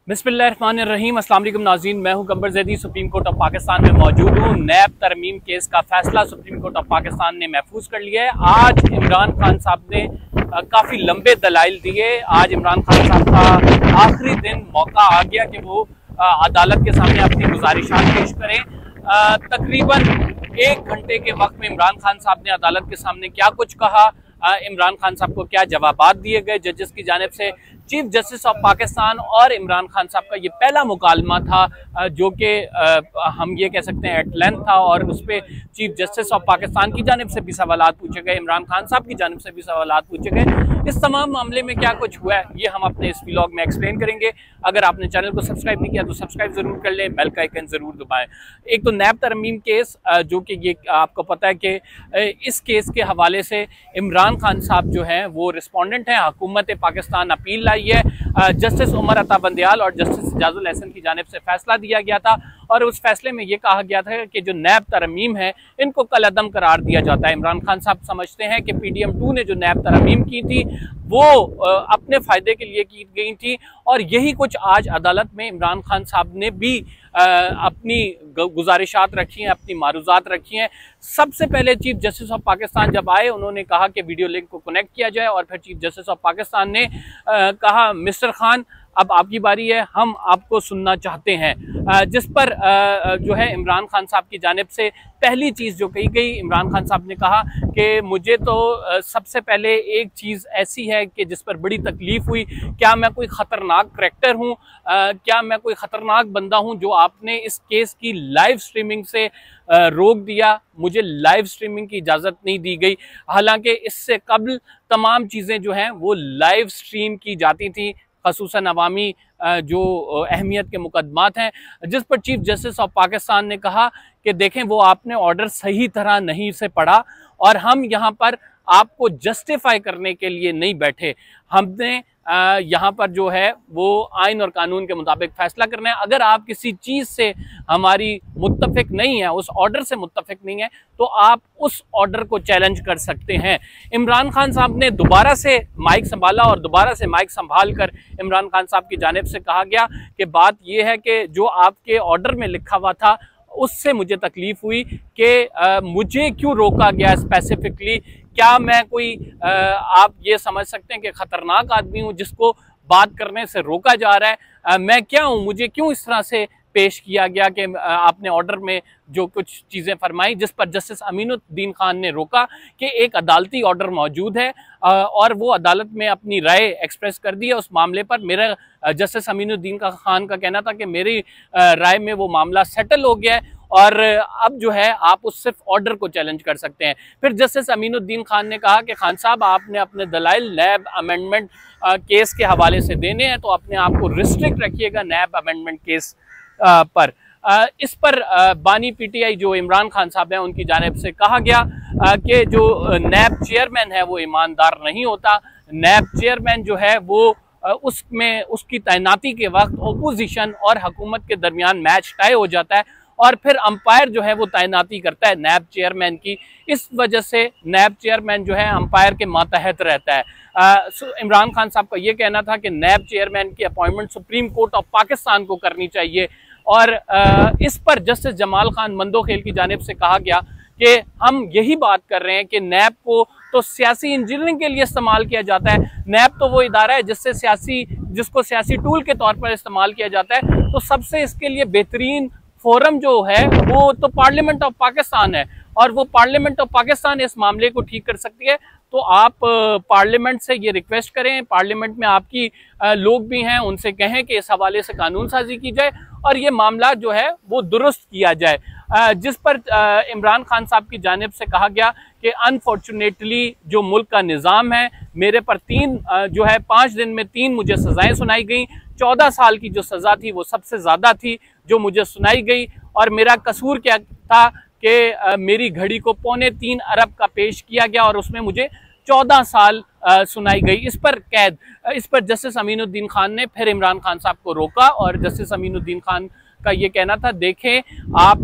बिस्मिल्लाहिर्रहमानिर्रहीम। अस्सलाम वालेकुम नाज़रीन, मैं हूं Gambar Zaidi. Supreme court of Pakistan में मौजूद हूं। नैब तरमीम केस का फैसला सुप्रीम कोर्ट ऑफ पाकिस्तान ने महफूज कर लिया है। आज इमरान खान साहब ने काफ़ी लंबे दलाइल दिए। आज इमरान खान साहब का आखिरी दिन मौका आ गया कि वो अदालत के सामने अपनी गुजारिशात पेश करें। तकरीबन 1 घंटे के वक्त में इमरान खान साहब ने अदालत के सामने क्या कुछ कहा, इमरान खान साहब को क्या जवाबात दिए गए जजेस की जानिब से। चीफ जस्टिस ऑफ पाकिस्तान और इमरान खान साहब का ये पहला मुकालमा था जो कि हम ये कह सकते हैं एट लेंथ था, और उस पर चीफ जस्टिस ऑफ पाकिस्तान की जानिब से भी सवालात पूछे गए, इमरान खान साहब की जानिब से भी सवालात पूछे गए। इस तमाम मामले में क्या कुछ हुआ है ये हम अपने इस व्लॉग में एक्सप्लेन करेंगे। अगर आपने चैनल को सब्सक्राइब नहीं किया तो सब्सक्राइब जरूर कर लें, बेल का आइकन जरूर दबाएं। एक तो नैब तरमीम केस, जो कि ये आपको पता है कि इस केस के हवाले से इमरान खान साहब जो हैं वो रिस्पोंडेंट हैं। हुकूमत पाकिस्तान अपील लाई है। जस्टिस उमर अता बंदियाल और जस्टिस एजाजुल हसन की जानिब से फैसला दिया गया था, और उस फैसले में ये कहा गया था कि जो नैब तरमीम है इनको कलअदम करार दिया जाता है। इमरान खान साहब समझते हैं कि PDM 2 ने जो नैब तरमीम की थी वो अपने फ़ायदे के लिए की गई थी, और यही कुछ आज अदालत में इमरान खान साहब ने भी अपनी गुजारिशात रखी हैं, अपनी मारूजात रखी हैं। सबसे पहले चीफ जस्टिस ऑफ पाकिस्तान जब आए उन्होंने कहा कि वीडियो लिंक को कनेक्ट किया जाए, और फिर चीफ जस्टिस ऑफ पाकिस्तान ने कहा मिस्टर खान अब आपकी बारी है, हम आपको सुनना चाहते हैं। जिस पर जो है इमरान खान साहब की जानिब से पहली चीज़ जो कही गई, इमरान खान साहब ने कहा कि मुझे तो सबसे पहले एक चीज़ ऐसी है कि जिस पर बड़ी तकलीफ़ हुई, क्या मैं कोई ख़तरनाक करैक्टर हूँ, क्या मैं कोई ख़तरनाक बंदा हूँ जो आपने इस केस की लाइव स्ट्रीमिंग से रोक दिया। मुझे लाइव स्ट्रीमिंग की इजाज़त नहीं दी गई, हालांकि इससे कबल तमाम चीज़ें जो हैं वो लाइव स्ट्रीम की जाती थी, ख़ुसूसन अवामी जो अहमियत के मुकदमात हैं। जिस पर चीफ जस्टिस ऑफ पाकिस्तान ने कहा कि देखें वो आपने ऑर्डर सही तरह नहीं से पढ़ा, और हम यहाँ पर आपको जस्टिफाई करने के लिए नहीं बैठे, हमने यहाँ पर जो है वो आइन और कानून के मुताबिक फैसला करना है। अगर आप किसी चीज़ से हमारी मुत्तफिक नहीं है, उस ऑर्डर से मुत्तफिक नहीं है, तो आप उस ऑर्डर को चैलेंज कर सकते हैं। इमरान खान साहब ने दोबारा से माइक संभाला, और दोबारा से माइक संभाल कर इमरान खान साहब की जानिब से कहा गया कि बात यह है कि जो आपके ऑर्डर में लिखा हुआ था उससे मुझे तकलीफ हुई कि मुझे क्यों रोका गया स्पेसिफिकली। क्या मैं कोई आप ये समझ सकते हैं कि ख़तरनाक आदमी हूँ जिसको बात करने से रोका जा रहा है? मैं क्या हूँ, मुझे क्यों इस तरह से पेश किया गया कि आपने ऑर्डर में जो कुछ चीज़ें फरमाई, जिस पर जस्टिस अमीनुद्दीन खान ने रोका कि एक अदालती ऑर्डर मौजूद है और वो अदालत में अपनी राय एक्सप्रेस कर दी है उस मामले पर। मेरा जस्टिस अमीनुद्दीन खान का कहना था कि मेरी राय में वो मामला सेटल हो गया है, और अब जो है आप उस सिर्फ ऑर्डर को चैलेंज कर सकते हैं। फिर जस्टिस अमीनुद्दीन खान ने कहा कि खान साहब आपने अपने दलाइल नैब अमेंडमेंट केस के हवाले से देने हैं, तो अपने आप को रिस्ट्रिक्ट रखिएगा नैब अमेंडमेंट केस पर। इस पर बानी PTI जो इमरान खान साहब हैं उनकी जानिब से कहा गया कि जो नैब चेयरमैन है वो ईमानदार नहीं होता। नैब चेयरमैन जो है वो उसमें उसकी तैनाती के वक्त ओपोजिशन और हुकूमत के दरमियान मैच टाई हो जाता है, और फिर अंपायर जो है वो तैनाती करता है नैब चेयरमैन की। इस वजह से नैब चेयरमैन जो है अंपायर के मातहत रहता है। इमरान खान साहब का ये कहना था कि नैब चेयरमैन की appointment supreme court of Pakistan को करनी चाहिए, और इस पर जस्टिस जमाल खान मंदोखेल की जानिब से कहा गया कि हम यही बात कर रहे हैं कि नैब को तो सियासी इंजीनियरिंग के लिए इस्तेमाल किया जाता है। नैब तो वो इदारा है जिसको सियासी टूल के तौर पर इस्तेमाल किया जाता है, तो सबसे इसके लिए बेहतरीन फोरम जो है वो तो पार्लियामेंट ऑफ पाकिस्तान है, और वो पार्लियामेंट ऑफ पाकिस्तान इस मामले को ठीक कर सकती है। तो आप पार्लियामेंट से ये रिक्वेस्ट करें, पार्लियामेंट में आपकी लोग भी हैं, उनसे कहें कि इस हवाले से कानून साजी की जाए और ये मामला जो है वो दुरुस्त किया जाए। जिस पर इमरान खान साहब की जानिब से कहा गया कि अनफॉर्चुनेटली जो मुल्क का निज़ाम है, मेरे पर 5 दिन में 3 मुझे सज़ाएँ सुनाई गई। 14 साल की जो सज़ा थी वो सबसे ज़्यादा थी जो मुझे सुनाई गई, और मेरा कसूर क्या था कि मेरी घड़ी को 3.25 अरब का पेश किया गया और उसमें मुझे 14 साल सुनाई गई। इस पर जस्टिस अमीनुद्दीन खान ने फिर इमरान खान साहब को रोका, और जस्टिस अमीनुद्दीन खान का ये कहना था देखें आप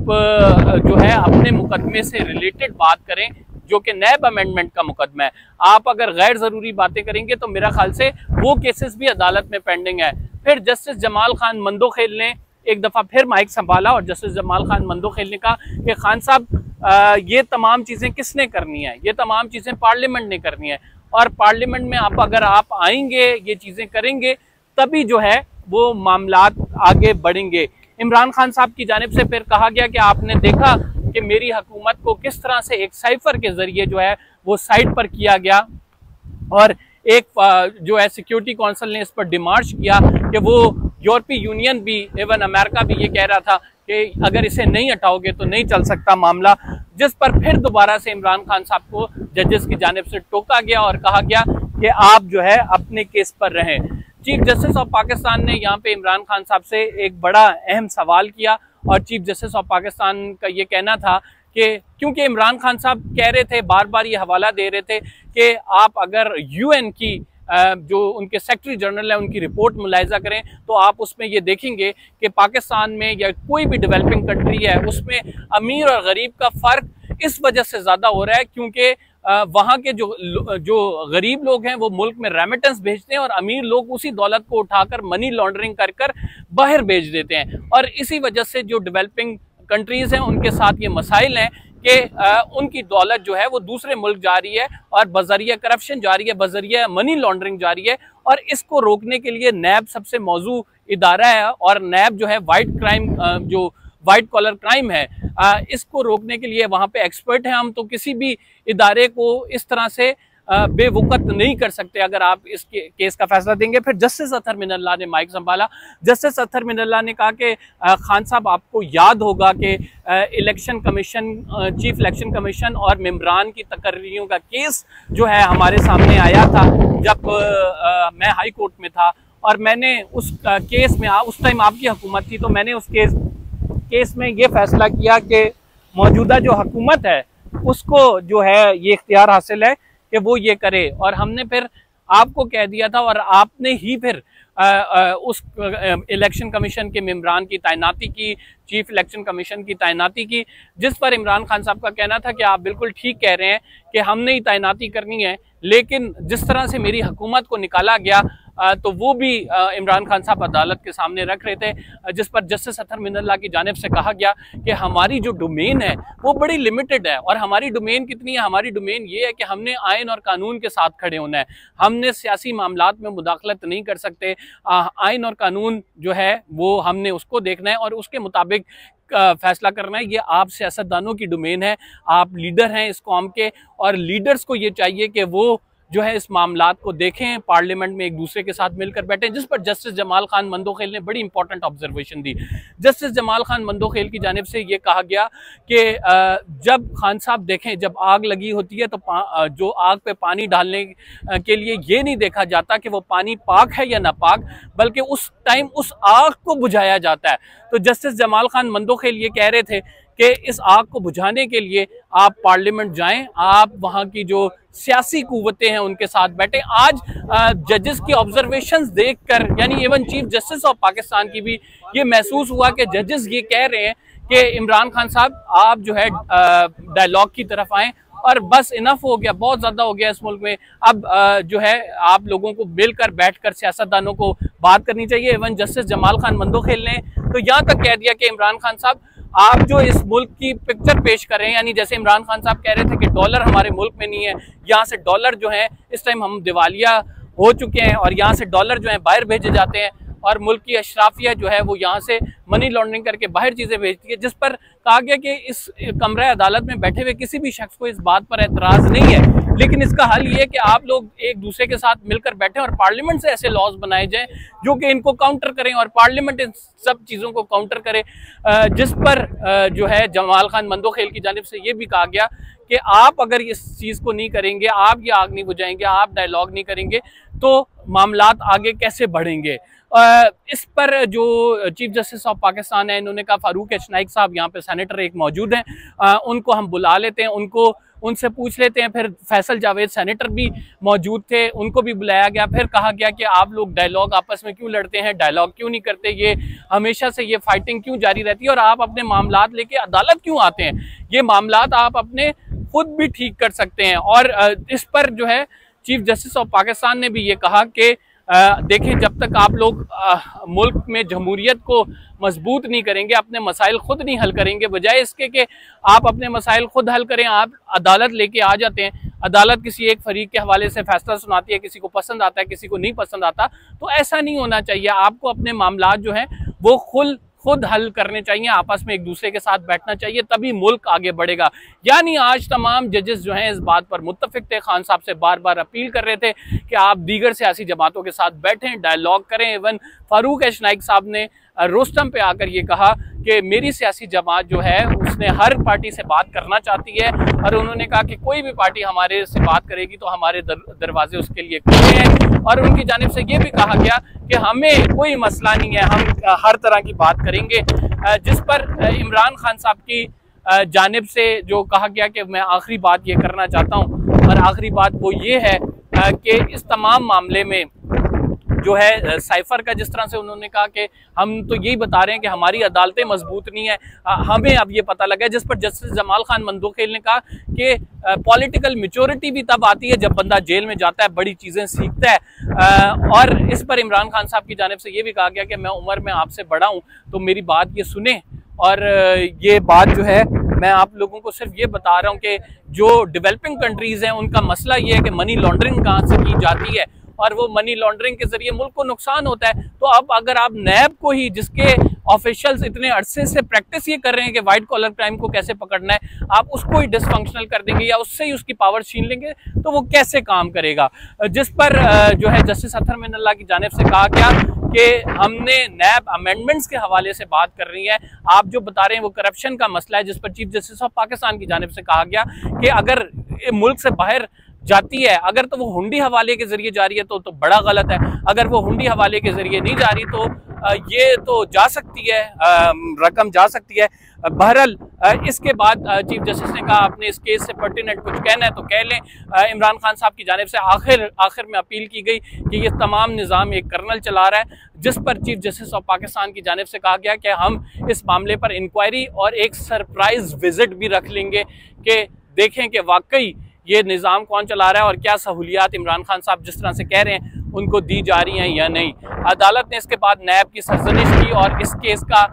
जो है अपने मुकदमे से रिलेटेड बात करें, जो कि नैब अमेंडमेंट का मुकदमा है। आप अगर गैर ज़रूरी बातें करेंगे तो मेरा ख्याल से वो केसेस भी अदालत में पेंडिंग है। फिर जस्टिस जमाल खान मंदोखेल ने एक दफ़ा फिर माइक संभाला और जस्टिस जमाल खान मंदोखेल ने कहा कि खान साहब ये तमाम चीज़ें किसने करनी है, ये तमाम चीज़ें पार्लियामेंट ने करनी है और पार्लियामेंट में अगर आप आएंगे, ये चीज़ें करेंगे, तभी जो है वो मामलात आगे बढ़ेंगे। इमरान खान साहब की जानिब से फिर कहा गया कि आपने देखा कि मेरी हुकूमत को किस तरह से एक साइफर के ज़रिए जो है वो साइड पर किया गया और एक जो है सिक्योरिटी काउंसिल ने इस पर डिमार्च किया कि वो यूरोपीय यूनियन भी, इवन अमेरिका भी ये कह रहा था कि अगर इसे नहीं हटाओगे तो नहीं चल सकता मामला, जिस पर फिर दोबारा से इमरान खान साहब को जजेस की जानिब से टोका गया और कहा गया कि आप जो है अपने केस पर रहें। चीफ जस्टिस ऑफ पाकिस्तान ने यहाँ पे इमरान खान साहब से एक बड़ा अहम सवाल किया और चीफ जस्टिस ऑफ पाकिस्तान का ये कहना था कि क्योंकि इमरान खान साहब कह रहे थे, बार बार ये हवाला दे रहे थे कि आप अगर यूएन की जो उनके सेक्रेटरी जनरल है उनकी रिपोर्ट मुलाहिजा करें तो आप उसमें ये देखेंगे कि पाकिस्तान में या कोई भी डेवलपिंग कंट्री है उसमें अमीर और गरीब का फ़र्क इस वजह से ज़्यादा हो रहा है क्योंकि वहाँ के जो गरीब लोग हैं वो मुल्क में रेमिटेंस भेजते हैं और अमीर लोग उसी दौलत को उठाकर मनी लॉन्ड्रिंग कर कर बाहर भेज देते हैं और इसी वजह से जो डेवलपिंग कंट्रीज़ हैं उनके साथ ये मसाइल हैं कि उनकी दौलत जो है वो दूसरे मुल्क जा रही है और बजरिया करप्शन जा रही है, बजरिया मनी लॉन्ड्रिंग जा रही है और इसको रोकने के लिए नैब सबसे मौजू इदारा है और नैब जो है वाइट कॉलर क्राइम है, इसको रोकने के लिए वहाँ पे एक्सपर्ट हैं। हम तो किसी भी इदारे को इस तरह से बेवकूफ़ नहीं कर सकते अगर आप इस केस का फैसला देंगे। फिर जस्टिस अतहर मिनल्लाह ने माइक संभाला। जस्टिस अतहर मिनल्लाह ने कहा कि खान साहब आपको याद होगा कि election commission, chief election commission और मेम्बरान की तकर्रियों का केस जो है हमारे सामने आया था जब मैं हाई कोर्ट में था और मैंने उस केस में, उस टाइम आपकी हुकूमत थी, तो मैंने उस केस में ये फैसला किया कि मौजूदा जो हुकूमत है उसको जो है ये इख्तियार हासिल है कि वो ये करे और हमने फिर आपको कह दिया था और आपने ही फिर उस इलेक्शन कमीशन के मेम्बरान की तैनाती की, चीफ इलेक्शन कमीशन की तैनाती की, जिस पर इमरान खान साहब का कहना था कि आप बिल्कुल ठीक कह रहे हैं कि हमने ही तैनाती करनी है, लेकिन जिस तरह से मेरी हुकूमत को निकाला गया तो वो भी इमरान खान साहब अदालत के सामने रख रहे थे, जिस पर जस्टिस अतहर मिनल्लाह की जानिब से कहा गया कि हमारी जो डोमेन है वो बड़ी लिमिटेड है और हमारी डोमेन कितनी है, हमारी डोमेन ये है कि हमने आइन और कानून के साथ खड़े होना है, हमने सियासी मामलात में मुदाखलत नहीं कर सकते, आइन और कानून जो है वो हमने उसको देखना है और उसके मुताबिक फैसला करना है। ये आप सियासतदानों की डोमेन है, आप लीडर हैं इस कौम के और लीडर्स को ये चाहिए कि वो जो है इस मामलात को देखें, पार्लियामेंट में एक दूसरे के साथ मिलकर बैठें, जिस पर जस्टिस जमाल खान मंदोखेल ने बड़ी इंपॉर्टेंट ऑब्जर्वेशन दी। जस्टिस जमाल खान मंदोखेल की जानिब से ये कहा गया कि जब खान साहब देखें, जब आग लगी होती है तो जो आग पे पानी डालने के लिए ये नहीं देखा जाता कि वो पानी पाक है या नापाक, बल्कि उस टाइम उस आग को बुझाया जाता है। तो जस्टिस जमाल खान मंदोखेल ये कह रहे थे कि इस आग को बुझाने के लिए आप पार्लियामेंट जाएं, आप वहाँ की जो सियासी कुव्वतें हैं उनके साथ बैठे। आज जजेस की ऑब्जर्वेशंस देखकर, यानी even chief justice of Pakistan की भी ये महसूस हुआ कि जजेस ये कह रहे हैं कि इमरान खान साहब आप जो है डायलॉग की तरफ आएँ और बस इनफ हो गया, बहुत ज़्यादा हो गया इस मुल्क में, अब जो है आप लोगों को मिलकर बैठकर सियासतदानों को बात करनी चाहिए। इवन जस्टिस जमाल खान मंदोखेल ने तो यहाँ तक कह दिया कि इमरान खान साहब आप जो इस मुल्क की पिक्चर पेश कर रहे हैं, यानी जैसे इमरान खान साहब कह रहे थे कि डॉलर हमारे मुल्क में नहीं है, यहाँ से डॉलर जो है इस टाइम हम दिवालिया हो चुके हैं और यहाँ से डॉलर जो है बाहर भेजे जाते हैं और मुल्क की अशराफिया जो है वो यहाँ से मनी लॉन्ड्रिंग करके बाहर चीज़ें भेजती है, जिस पर कहा गया कि इस कमरा अदालत में बैठे हुए किसी भी शख्स को इस बात पर एतराज़ नहीं है, लेकिन इसका हल ये है कि आप लोग एक दूसरे के साथ मिलकर बैठें और पार्लियामेंट से ऐसे लॉज बनाए जाएं जो कि इनको काउंटर करें और पार्लियामेंट इन सब चीज़ों को काउंटर करे। जिस पर जो है जमाल खान मंदोखेल की जानिब से ये भी कहा गया कि आप अगर इस चीज़ को नहीं करेंगे, आप ये आग नहीं बुझाएंगे, आप डायलॉग नहीं करेंगे तो मामलात आगे कैसे बढ़ेंगे। इस पर जो चीफ जस्टिस ऑफ पाकिस्तान है इन्होंने कहा, फारूक एच नाइक साहब यहाँ पे सेनेटर एक मौजूद हैं, उनको हम बुला लेते हैं, उनसे पूछ लेते हैं। फिर फैसल जावेद सेनेटर भी मौजूद थे, उनको भी बुलाया गया। फिर कहा गया कि आप लोग डायलॉग आपस में क्यों लड़ते हैं, डायलॉग क्यों नहीं करते, ये हमेशा से ये फाइटिंग क्यों जारी रहती है और आप अपने मामलात लेके अदालत क्यों आते हैं, ये मामलात आप अपने खुद भी ठीक कर सकते हैं। और इस पर जो है चीफ जस्टिस ऑफ पाकिस्तान ने भी ये कहा कि देखें, जब तक आप लोग मुल्क में जमहूरियत को मजबूत नहीं करेंगे, अपने मसाइल खुद नहीं हल करेंगे, बजाय इसके कि आप अपने मसाइल खुद हल करें, आप अदालत लेके आ जाते हैं। अदालत किसी एक फरीक के हवाले से फैसला सुनाती है, किसी को पसंद आता है, किसी को नहीं पसंद आता। तो ऐसा नहीं होना चाहिए। आपको अपने मामलात जो हैं वो खुद हल करने चाहिए, आपस में एक दूसरे के साथ बैठना चाहिए, तभी मुल्क आगे बढ़ेगा। यानी आज तमाम जजेस जो हैं इस बात पर मुत्तफिक थे। खान साहब से बार बार अपील कर रहे थे कि आप दीगर सियासी जमातों के साथ बैठें, डायलॉग करें। इवन फारूक नाइक साहब ने रोस्टम पे आकर ये कहा कि मेरी सियासी जमात जो है उसने हर पार्टी से बात करना चाहती है, और उन्होंने कहा कि कोई भी पार्टी हमारे से बात करेगी तो हमारे दरवाजे उसके लिए खुले हैं। और उनकी जानिब से ये भी कहा गया कि हमें कोई मसला नहीं है, हम हर तरह की बात करेंगे। जिस पर इमरान खान साहब की जानिब से जो कहा गया कि मैं आखिरी बात ये करना चाहता हूँ, और आखिरी बात वो ये है कि इस तमाम मामले में जो है साइफर का, जिस तरह से उन्होंने कहा कि हम तो यही बता रहे हैं कि हमारी अदालतें मजबूत नहीं है, हमें अब ये पता लगा। जिस पर जस्टिस जमाल खान मंदोखेल ने कहा कि पॉलिटिकल मैच्योरिटी भी तब आती है जब बंदा जेल में जाता है, बड़ी चीज़ें सीखता है। और इस पर इमरान खान साहब की जानिब से ये भी कहा गया कि मैं उम्र में आपसे बड़ा हूँ, तो मेरी बात ये सुने। और ये बात जो है मैं आप लोगों को सिर्फ ये बता रहा हूँ कि जो डेवलपिंग कंट्रीज़ हैं उनका मसला ये है कि मनी लॉन्ड्रिंग कहाँ से की जाती है, और वो मनी लॉन्ड्रिंग के जरिए मुल्क को नुकसान होता है। तो अब अगर आप नैब को ही, जिसके ऑफिशियल्स इतने अरसे से प्रैक्टिस ये कर रहे हैं कि वाइट कॉलर क्राइम को कैसे पकड़ना है, आप उसको ही डिसफंक्शनल कर देंगे या उससे ही उसकी पावर छीन लेंगे, तो वो कैसे काम करेगा। जिस पर जो है जस्टिस अतहर मिनल्लाह की जानिब से कहा गया कि हमने नैब अमेंडमेंट्स के हवाले से बात कर रही है, आप जो बता रहे हैं वो करप्शन का मसला है। जिस पर चीफ जस्टिस ऑफ पाकिस्तान की जानिब से कहा गया कि अगर मुल्क से बाहर जाती है, अगर तो वो हुंडी हवाले के जरिए जा रही है तो बड़ा गलत है, अगर वो हुंडी हवाले के जरिए नहीं जा रही तो ये तो जा सकती है, रकम जा सकती है। बहरहाल इसके बाद चीफ जस्टिस ने कहा आपने इस केस से पर्टिनेंट कुछ कहना है तो कह लें। इमरान खान साहब की जानिब से आखिर में अपील की गई कि ये तमाम निज़ाम एक कर्नल चला रहा है, जिस पर चीफ जस्टिस ऑफ पाकिस्तान की जानिब से कहा गया कि हम इस मामले पर इंक्वायरी और एक सरप्राइज विजिट भी रख लेंगे कि देखें कि वाकई ये निज़ाम कौन चला रहा है और क्या सहूलियात इमरान खान साहब जिस तरह से कह रहे हैं उनको दी जा रही हैं या नहीं। अदालत ने इसके बाद नैब की सरजनिश की और इस केस का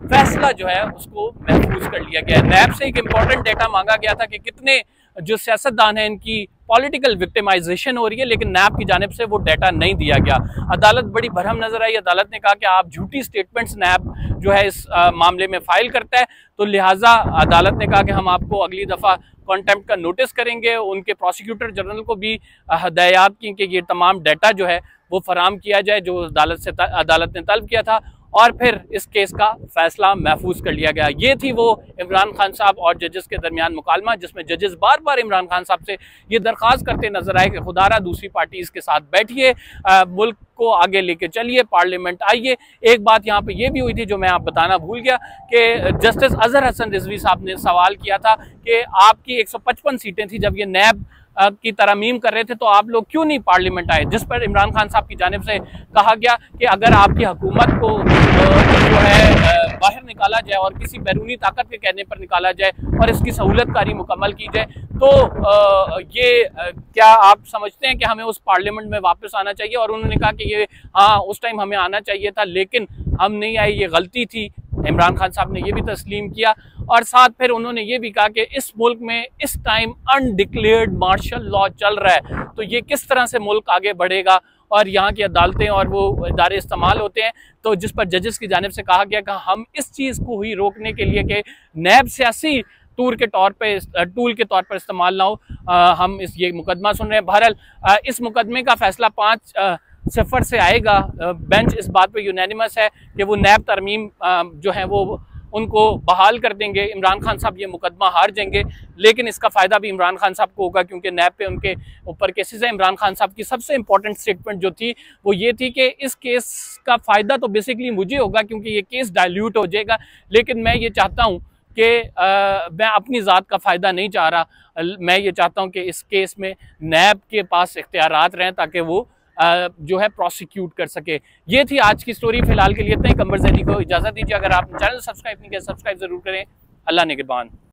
फैसला जो है उसको महफूज कर लिया गया है। नैब से एक इम्पॉर्टेंट डेटा मांगा गया था कि कितने जो सियासतदान हैं इनकी पॉलिटिकल विक्टिमाइजेशन हो रही है, लेकिन नैब की जानिब से वो डाटा नहीं दिया गया। अदालत बड़ी भरम नजर आई। अदालत ने कहा कि आप झूठी स्टेटमेंट्स नैब जो है इस मामले में फाइल करता है, तो लिहाजा अदालत ने कहा कि हम आपको अगली दफ़ा कॉन्टेम्प्ट का नोटिस करेंगे। उनके प्रोसिक्यूटर जनरल को भी हदायत की कि ये तमाम डाटा जो है वो फराम किया जाए जो अदालत ने तलब किया था, और फिर इस केस का फैसला महफूज कर लिया गया। ये थी वो इमरान खान साहब और जजेस के दरमियान मुकालमा, जिसमें जजेस बार बार इमरान खान साहब से ये दरख्वास्त करते नजर आए कि खुदारा दूसरी पार्टी इसके साथ बैठिए, मुल्क को आगे लेके चलिए, पार्लियामेंट आइए। एक बात यहाँ पे ये भी हुई थी जो मैं आप बताना भूल गया कि जस्टिस अजहर हसन रिजवी साहब ने सवाल किया था कि आपकी 155 सीटें थी जब ये नैब की तरमीम कर रहे थे, तो आप लोग क्यों नहीं पार्लियामेंट आए। जिस पर इमरान खान साहब की जानिब से कहा गया कि अगर आपकी हुकूमत को जो है बाहर निकाला जाए और किसी बैरूनी ताकत के कहने पर निकाला जाए और इसकी सहूलतकारी मुकम्मल की जाए, तो ये क्या आप समझते हैं कि हमें उस पार्लियामेंट में वापस आना चाहिए। और उन्होंने कहा कि ये हाँ उस टाइम हमें आना चाहिए था लेकिन हम नहीं आए, ये गलती थी। इमरान खान साहब ने ये भी तस्लीम किया, और साथ फिर उन्होंने ये भी कहा कि इस मुल्क में इस टाइम अनडिक्लेयर्ड मार्शल लॉ चल रहा है, तो ये किस तरह से मुल्क आगे बढ़ेगा और यहाँ की अदालतें और वो इदारे इस्तेमाल होते हैं। तो जिस पर जजेस की जानिब से कहा गया कि हम इस चीज़ को ही रोकने के लिए कि नैब सियासी टूल के तौर पर इस्तेमाल ना हो, हम ये मुकदमा सुन रहे हैं। बहरहाल इस मुकदमे का फैसला 5-0 से आएगा। बेंच इस बात पे यूनैनिमस है कि वो नैब तरमीम जो है वो उनको बहाल कर देंगे। इमरान खान साहब ये मुकदमा हार जाएंगे, लेकिन इसका फ़ायदा भी इमरान खान साहब को होगा क्योंकि नैब पे उनके ऊपर केसेस हैं। इमरान खान साहब की सबसे इंपॉर्टेंट स्टेटमेंट जो थी वो ये थी कि इस केस का फ़ायदा तो बेसिकली मुझे होगा क्योंकि ये केस डाइल्यूट हो जाएगा, लेकिन मैं ये चाहता हूँ कि मैं अपनी ज़ात का फ़ायदा नहीं चाह रहा। मैं ये चाहता हूँ कि इस केस में नैब के पास इख्तियारात रहें ताकि वो जो है प्रोसिक्यूट कर सके। ये थी आज की स्टोरी। फिलहाल के लिए इतना ही। कंबर ज़ैदी को इजाज़त दीजिए। अगर आप चैनल सब्सक्राइब नहीं किया सब्सक्राइब ज़रूर करें। अल्लाह निगहबान।